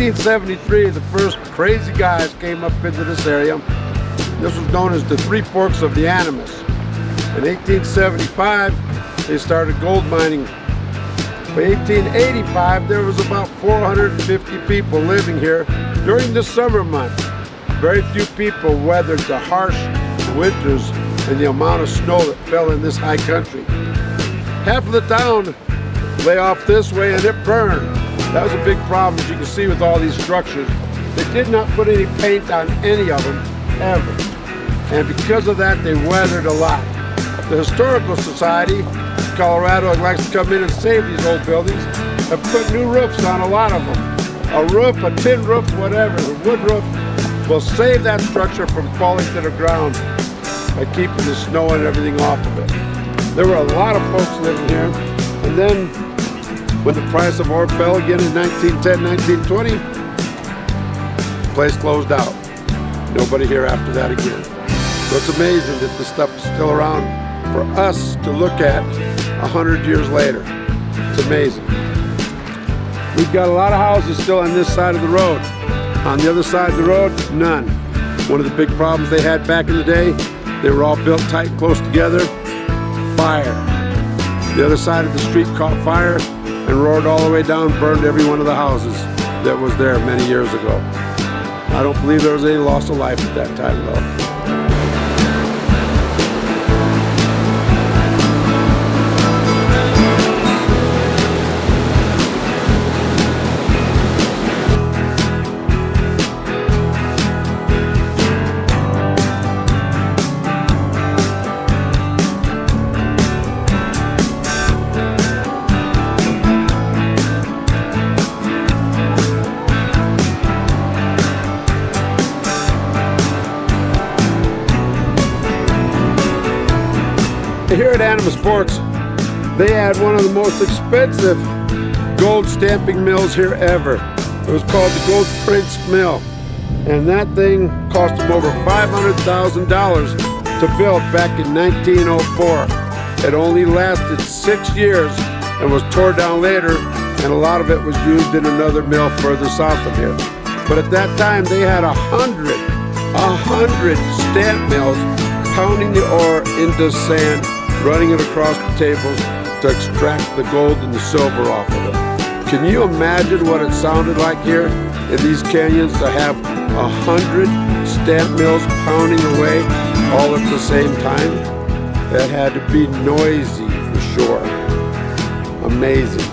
1873, the first crazy guys came up into this area. This was known as the Three Forks of the Animas. In 1875, they started gold mining. By 1885, there was about 450 people living here during the summer months. Very few people weathered the harsh winters and the amount of snow that fell in this high country. Half of the town lay off this way and it burned. That was a big problem, as you can see with all these structures. They did not put any paint on any of them, ever. And because of that, they weathered a lot. The Historical Society of Colorado likes to come in and save these old buildings and put new roofs on a lot of them. A roof, a tin roof, whatever, a wood roof, will save that structure from falling to the ground by keeping the snow and everything off of it. There were a lot of folks living here, and then when the price of ore fell again in 1910, 1920, the place closed out. Nobody here after that again. So it's amazing that this stuff is still around for us to look at 100 years later. It's amazing. We've got a lot of houses still on this side of the road. On the other side of the road, none. One of the big problems they had back in the day, they were all built tight and close together. Fire. The other side of the street caught fire and roared all the way down, burned every one of the houses that was there many years ago. I don't believe there was any loss of life at that time, though. Here at Animas Forks, they had one of the most expensive gold stamping mills here ever. It was called the Gold Prince Mill, and that thing cost them over $500,000 to build back in 1904. It only lasted 6 years and was torn down later, and a lot of it was used in another mill further south of here. But at that time, they had 100 stamp mills pounding the ore into sand, running it across the tables to extract the gold and the silver off of it. Can you imagine what it sounded like here in these canyons to have 100 stamp mills pounding away all at the same time? That had to be noisy for sure. Amazing.